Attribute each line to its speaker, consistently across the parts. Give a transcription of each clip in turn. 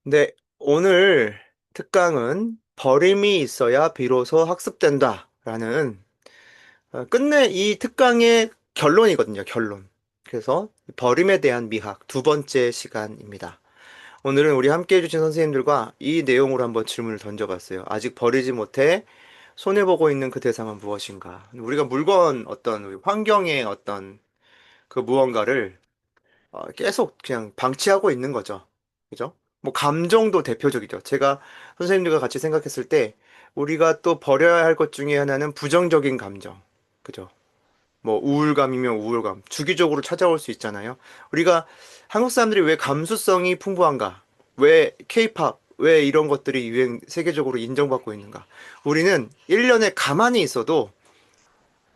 Speaker 1: 네, 오늘 특강은 버림이 있어야 비로소 학습된다라는 끝내 이 특강의 결론이거든요, 결론. 그래서 버림에 대한 미학 두 번째 시간입니다. 오늘은 우리 함께 해주신 선생님들과 이 내용으로 한번 질문을 던져봤어요. 아직 버리지 못해 손해보고 있는 그 대상은 무엇인가? 우리가 물건 어떤 우리 환경의 어떤 그 무언가를 계속 그냥 방치하고 있는 거죠. 그죠? 뭐, 감정도 대표적이죠. 제가 선생님들과 같이 생각했을 때, 우리가 또 버려야 할 것 중에 하나는 부정적인 감정. 그죠? 뭐, 우울감이면 우울감. 주기적으로 찾아올 수 있잖아요. 우리가, 한국 사람들이 왜 감수성이 풍부한가? 왜 케이팝, 왜 이런 것들이 세계적으로 인정받고 있는가? 우리는 1년에 가만히 있어도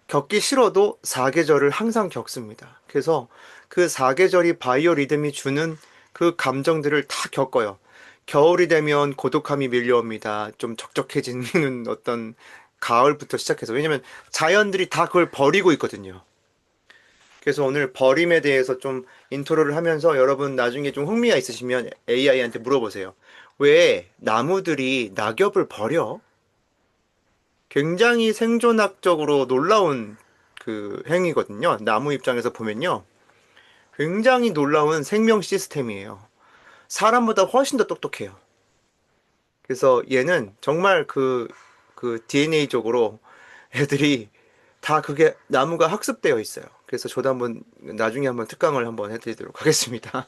Speaker 1: 겪기 싫어도 사계절을 항상 겪습니다. 그래서 그 사계절이 바이오 리듬이 주는 그 감정들을 다 겪어요. 겨울이 되면 고독함이 밀려옵니다. 좀 적적해지는 어떤 가을부터 시작해서. 왜냐면 자연들이 다 그걸 버리고 있거든요. 그래서 오늘 버림에 대해서 좀 인트로를 하면서 여러분 나중에 좀 흥미가 있으시면 AI한테 물어보세요. 왜 나무들이 낙엽을 버려? 굉장히 생존학적으로 놀라운 그 행위거든요. 나무 입장에서 보면요. 굉장히 놀라운 생명 시스템이에요. 사람보다 훨씬 더 똑똑해요. 그래서 얘는 정말 그 DNA적으로 애들이 다 그게 나무가 학습되어 있어요. 그래서 저도 한번 나중에 한번 특강을 한번 해드리도록 하겠습니다.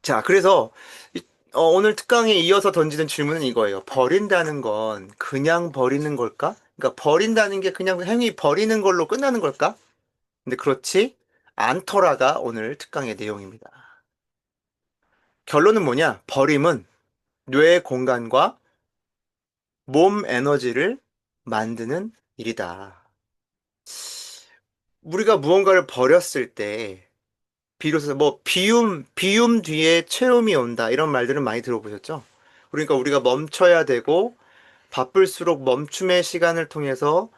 Speaker 1: 자, 그래서 오늘 특강에 이어서 던지는 질문은 이거예요. 버린다는 건 그냥 버리는 걸까? 그러니까 버린다는 게 그냥 행위 버리는 걸로 끝나는 걸까? 근데 그렇지 않더라가 오늘 특강의 내용입니다. 결론은 뭐냐? 버림은 뇌 공간과 몸 에너지를 만드는 일이다. 우리가 무언가를 버렸을 때 비로소 뭐 비움 뒤에 채움이 온다 이런 말들은 많이 들어보셨죠? 그러니까 우리가 멈춰야 되고 바쁠수록 멈춤의 시간을 통해서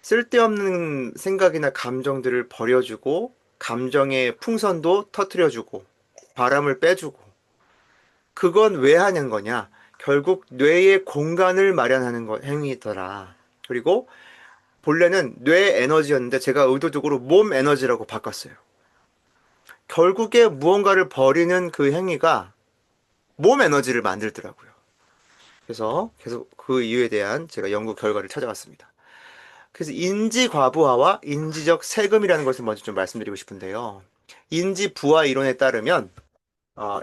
Speaker 1: 쓸데없는 생각이나 감정들을 버려주고 감정의 풍선도 터트려주고 바람을 빼주고 그건 왜 하는 거냐? 결국 뇌의 공간을 마련하는 거 행위더라. 그리고 본래는 뇌 에너지였는데 제가 의도적으로 몸 에너지라고 바꿨어요. 결국에 무언가를 버리는 그 행위가 몸 에너지를 만들더라고요. 그래서 계속 그 이유에 대한 제가 연구 결과를 찾아왔습니다. 그래서 인지 과부하와 인지적 세금이라는 것을 먼저 좀 말씀드리고 싶은데요. 인지 부하 이론에 따르면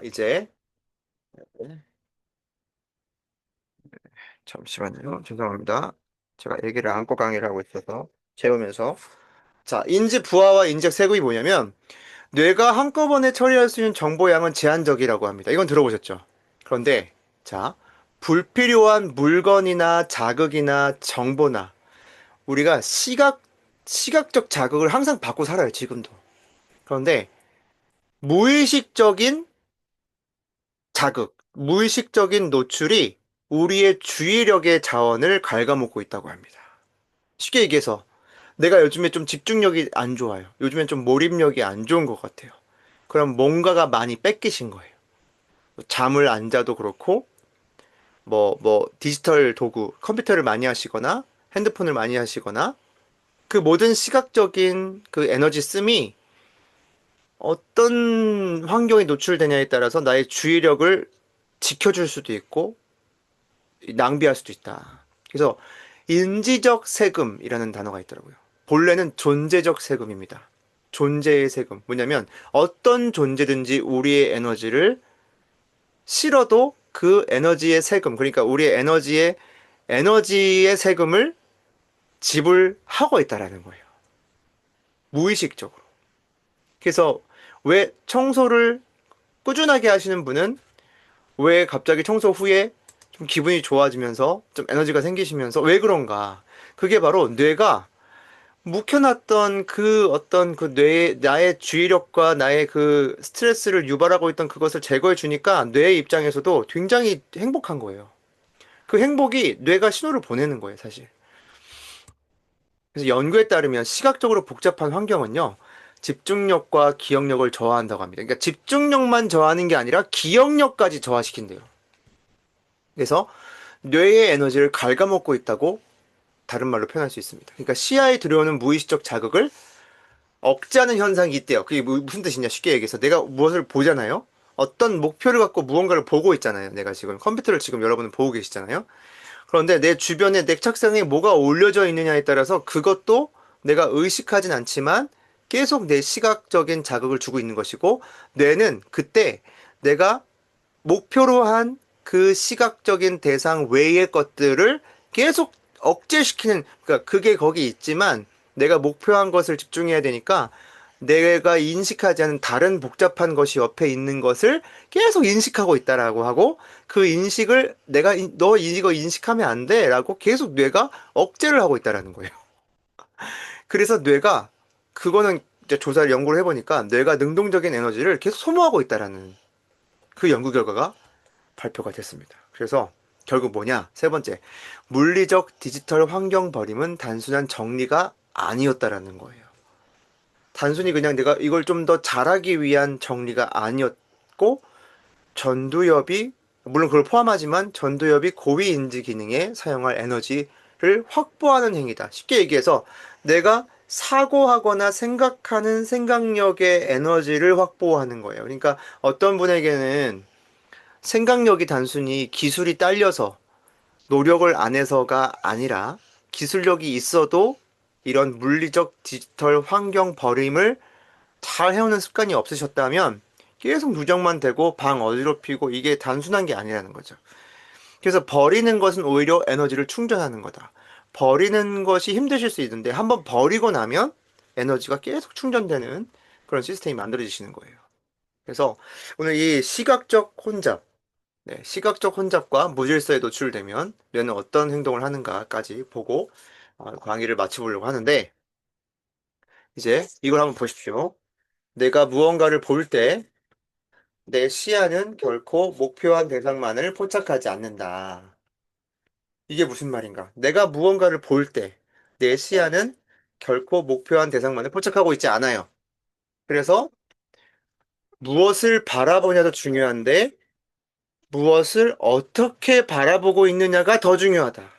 Speaker 1: 이제 잠시만요. 죄송합니다. 제가 얘기를 안고 강의를 하고 있어서 재우면서 자, 인지 부하와 인지적 세금이 뭐냐면 뇌가 한꺼번에 처리할 수 있는 정보 양은 제한적이라고 합니다. 이건 들어보셨죠? 그런데 자, 불필요한 물건이나 자극이나 정보나 우리가 시각적 자극을 항상 받고 살아요, 지금도. 그런데 무의식적인 자극, 무의식적인 노출이 우리의 주의력의 자원을 갉아먹고 있다고 합니다. 쉽게 얘기해서 내가 요즘에 좀 집중력이 안 좋아요. 요즘엔 좀 몰입력이 안 좋은 것 같아요. 그럼 뭔가가 많이 뺏기신 거예요. 뭐 잠을 안 자도 그렇고, 디지털 도구, 컴퓨터를 많이 하시거나, 핸드폰을 많이 하시거나, 그 모든 시각적인 그 에너지 씀이 어떤 환경에 노출되냐에 따라서 나의 주의력을 지켜줄 수도 있고, 낭비할 수도 있다. 그래서 인지적 세금이라는 단어가 있더라고요. 본래는 존재적 세금입니다. 존재의 세금. 뭐냐면 어떤 존재든지 우리의 에너지를 싫어도 그 에너지의 세금, 그러니까 우리의 에너지의 세금을 지불하고 있다라는 거예요. 무의식적으로. 그래서 왜 청소를 꾸준하게 하시는 분은 왜 갑자기 청소 후에 좀 기분이 좋아지면서 좀 에너지가 생기시면서 왜 그런가? 그게 바로 뇌가 묵혀놨던 그 어떤 그 나의 주의력과 나의 그 스트레스를 유발하고 있던 그것을 제거해 주니까 뇌의 입장에서도 굉장히 행복한 거예요. 그 행복이 뇌가 신호를 보내는 거예요, 사실. 그래서 연구에 따르면 시각적으로 복잡한 환경은요, 집중력과 기억력을 저하한다고 합니다. 그러니까 집중력만 저하하는 게 아니라 기억력까지 저하시킨대요. 그래서 뇌의 에너지를 갉아먹고 있다고 다른 말로 표현할 수 있습니다. 그러니까 시야에 들어오는 무의식적 자극을 억제하는 현상이 있대요. 그게 무슨 뜻이냐? 쉽게 얘기해서 내가 무엇을 보잖아요. 어떤 목표를 갖고 무언가를 보고 있잖아요. 내가 지금 컴퓨터를 지금 여러분은 보고 계시잖아요. 그런데 내 주변에 내 책상에 뭐가 올려져 있느냐에 따라서 그것도 내가 의식하진 않지만 계속 내 시각적인 자극을 주고 있는 것이고 뇌는 그때 내가 목표로 한 그 시각적인 대상 외의 것들을 계속 억제시키는, 그러니까 그게 거기 있지만 내가 목표한 것을 집중해야 되니까 내가 인식하지 않은 다른 복잡한 것이 옆에 있는 것을 계속 인식하고 있다라고 하고 그 인식을 내가 너 이거 인식하면 안 돼라고 계속 뇌가 억제를 하고 있다라는 거예요. 그래서 뇌가 그거는 이제 조사를 연구를 해보니까 뇌가 능동적인 에너지를 계속 소모하고 있다라는 그 연구 결과가 발표가 됐습니다. 그래서 결국 뭐냐? 세 번째, 물리적 디지털 환경 버림은 단순한 정리가 아니었다라는 거예요. 단순히 그냥 내가 이걸 좀 더 잘하기 위한 정리가 아니었고, 전두엽이, 물론 그걸 포함하지만 전두엽이 고위 인지 기능에 사용할 에너지를 확보하는 행위다. 쉽게 얘기해서 내가 사고하거나 생각하는 생각력의 에너지를 확보하는 거예요. 그러니까 어떤 분에게는 생각력이 단순히 기술이 딸려서 노력을 안 해서가 아니라 기술력이 있어도 이런 물리적 디지털 환경 버림을 잘 해오는 습관이 없으셨다면 계속 누적만 되고 방 어지럽히고 이게 단순한 게 아니라는 거죠. 그래서 버리는 것은 오히려 에너지를 충전하는 거다. 버리는 것이 힘드실 수 있는데 한번 버리고 나면 에너지가 계속 충전되는 그런 시스템이 만들어지시는 거예요. 그래서 오늘 이 시각적 혼잡, 네, 시각적 혼잡과 무질서에 노출되면 뇌는 어떤 행동을 하는가까지 보고 강의를 마쳐보려고 하는데 이제 이걸 한번 보십시오. 내가 무언가를 볼 때 내 시야는 결코 목표한 대상만을 포착하지 않는다. 이게 무슨 말인가? 내가 무언가를 볼 때 내 시야는 결코 목표한 대상만을 포착하고 있지 않아요. 그래서 무엇을 바라보냐도 중요한데 무엇을 어떻게 바라보고 있느냐가 더 중요하다.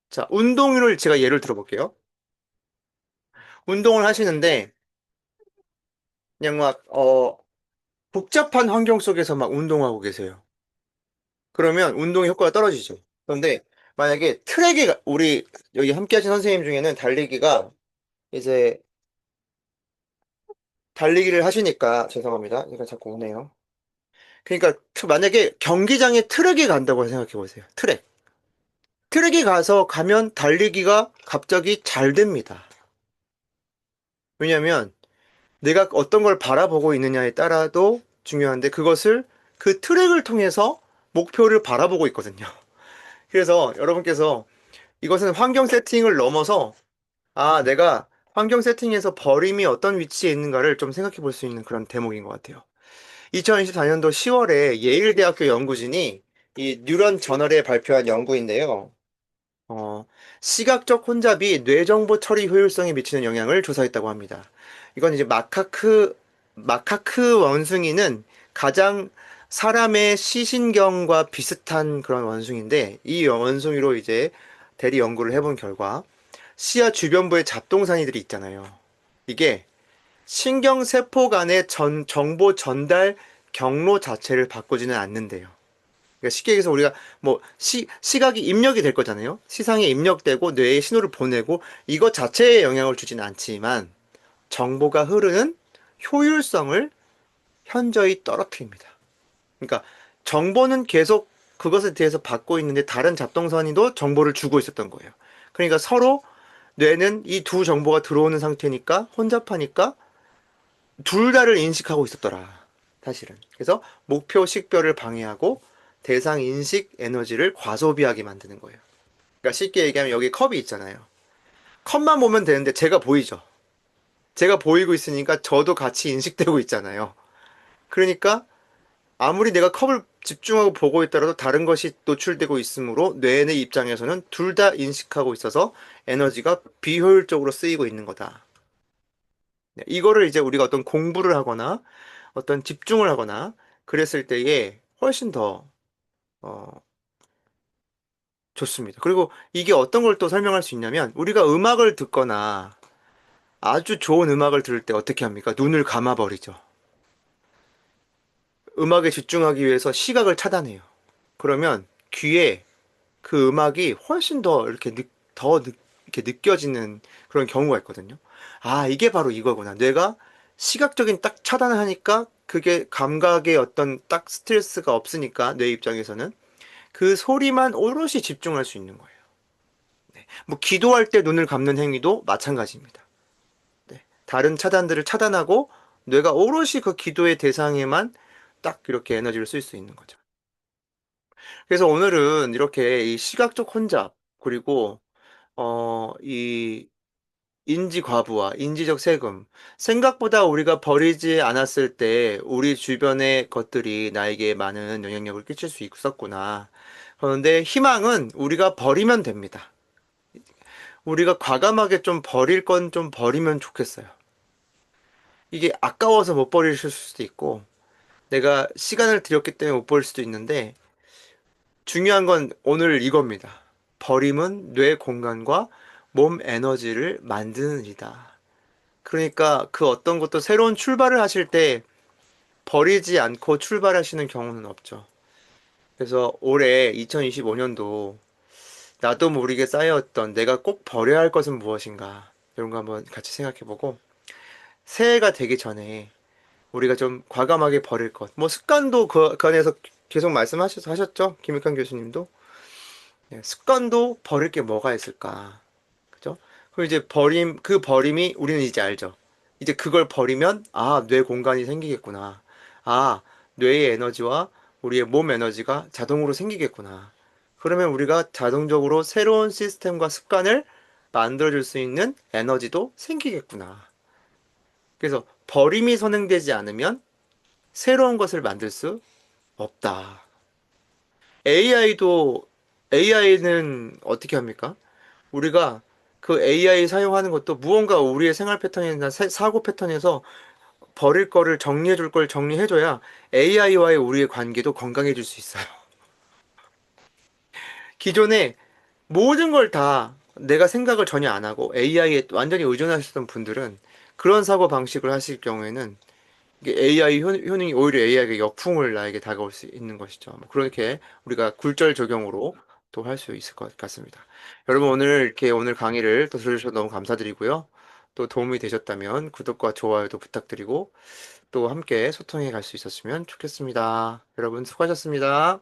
Speaker 1: 자, 운동을 제가 예를 들어볼게요. 운동을 하시는데 그냥 막 복잡한 환경 속에서 막 운동하고 계세요. 그러면 운동의 효과가 떨어지죠. 그런데 만약에 트랙이 우리 여기 함께 하신 선생님 중에는 달리기가 이제 달리기를 하시니까 죄송합니다. 제가 자꾸 오네요. 그러니까 만약에 경기장에 트랙이 간다고 생각해 보세요. 트랙. 트랙이 가면 달리기가 갑자기 잘 됩니다. 왜냐면 내가 어떤 걸 바라보고 있느냐에 따라도 중요한데 그것을 그 트랙을 통해서 목표를 바라보고 있거든요. 그래서 여러분께서 이것은 환경 세팅을 넘어서 내가 환경 세팅에서 버림이 어떤 위치에 있는가를 좀 생각해 볼 수 있는 그런 대목인 것 같아요. 2024년도 10월에 예일대학교 연구진이 이 뉴런 저널에 발표한 연구인데요. 시각적 혼잡이 뇌정보 처리 효율성에 미치는 영향을 조사했다고 합니다. 이건 이제 마카크 원숭이는 가장 사람의 시신경과 비슷한 그런 원숭이인데, 이 원숭이로 이제 대리 연구를 해본 결과, 시야 주변부의 잡동사니들이 있잖아요. 이게 신경세포 간의 정보 전달 경로 자체를 바꾸지는 않는데요. 그러니까 쉽게 얘기해서 우리가 뭐 시각이 입력이 될 거잖아요. 시상에 입력되고 뇌에 신호를 보내고 이것 자체에 영향을 주지는 않지만 정보가 흐르는 효율성을 현저히 떨어뜨립니다. 그러니까 정보는 계속 그것에 대해서 받고 있는데 다른 잡동사니도 정보를 주고 있었던 거예요. 그러니까 서로 뇌는 이 두 정보가 들어오는 상태니까 혼잡하니까 둘 다를 인식하고 있었더라. 사실은. 그래서 목표 식별을 방해하고 대상 인식 에너지를 과소비하게 만드는 거예요. 그러니까 쉽게 얘기하면 여기 컵이 있잖아요. 컵만 보면 되는데 제가 보이죠. 제가 보이고 있으니까 저도 같이 인식되고 있잖아요. 그러니까 아무리 내가 컵을 집중하고 보고 있더라도 다른 것이 노출되고 있으므로 뇌의 입장에서는 둘 다 인식하고 있어서 에너지가 비효율적으로 쓰이고 있는 거다. 네, 이거를 이제 우리가 어떤 공부를 하거나 어떤 집중을 하거나 그랬을 때에 훨씬 더 어, 좋습니다. 그리고 이게 어떤 걸 또 설명할 수 있냐면 우리가 음악을 듣거나 아주 좋은 음악을 들을 때 어떻게 합니까? 눈을 감아버리죠. 음악에 집중하기 위해서 시각을 차단해요. 그러면 귀에 그 음악이 훨씬 더 이렇게 이렇게 느껴지는 그런 경우가 있거든요. 아, 이게 바로 이거구나. 뇌가 시각적인 딱 차단을 하니까 그게 감각의 어떤 딱 스트레스가 없으니까 뇌 입장에서는 그 소리만 오롯이 집중할 수 있는 거예요. 뭐 기도할 때 눈을 감는 행위도 마찬가지입니다. 네. 다른 차단들을 차단하고 뇌가 오롯이 그 기도의 대상에만 딱 이렇게 에너지를 쓸 수 있는 거죠. 그래서 오늘은 이렇게 이 시각적 혼잡, 그리고, 이 인지 과부하, 인지적 세금. 생각보다 우리가 버리지 않았을 때 우리 주변의 것들이 나에게 많은 영향력을 끼칠 수 있었구나. 그런데 희망은 우리가 버리면 됩니다. 우리가 과감하게 좀 버릴 건 좀 버리면 좋겠어요. 이게 아까워서 못 버리실 수도 있고, 내가 시간을 들였기 때문에 못 버릴 수도 있는데, 중요한 건 오늘 이겁니다. 버림은 뇌 공간과 몸 에너지를 만드는 일이다. 그러니까 그 어떤 것도 새로운 출발을 하실 때 버리지 않고 출발하시는 경우는 없죠. 그래서 올해 2025년도 나도 모르게 쌓여왔던 내가 꼭 버려야 할 것은 무엇인가 이런 거 한번 같이 생각해보고 새해가 되기 전에 우리가 좀 과감하게 버릴 것. 뭐 습관도 그 안에서 계속 말씀하셨죠? 김익환 교수님도. 네, 습관도 버릴 게 뭐가 있을까? 그죠? 그럼 이제 그 버림이 우리는 이제 알죠. 이제 그걸 버리면, 아, 뇌 공간이 생기겠구나. 아, 뇌의 에너지와 우리의 몸 에너지가 자동으로 생기겠구나. 그러면 우리가 자동적으로 새로운 시스템과 습관을 만들어줄 수 있는 에너지도 생기겠구나. 그래서 버림이 선행되지 않으면 새로운 것을 만들 수 없다. AI는 어떻게 합니까? 우리가 그 AI 사용하는 것도 무언가 우리의 생활 패턴이나 사고 패턴에서 버릴 거를 정리해 줄 걸 정리해 줘야 AI와의 우리의 관계도 건강해질 수 있어요. 기존에 모든 걸 다 내가 생각을 전혀 안 하고 AI에 완전히 의존하셨던 분들은 그런 사고 방식을 하실 경우에는 AI 효능이 오히려 AI가 역풍을 나에게 다가올 수 있는 것이죠. 뭐 그렇게 우리가 굴절 적용으로 또 할 수 있을 것 같습니다. 여러분 오늘 이렇게 오늘 강의를 또 들어주셔서 너무 감사드리고요. 또 도움이 되셨다면 구독과 좋아요도 부탁드리고 또 함께 소통해 갈 수 있었으면 좋겠습니다. 여러분 수고하셨습니다.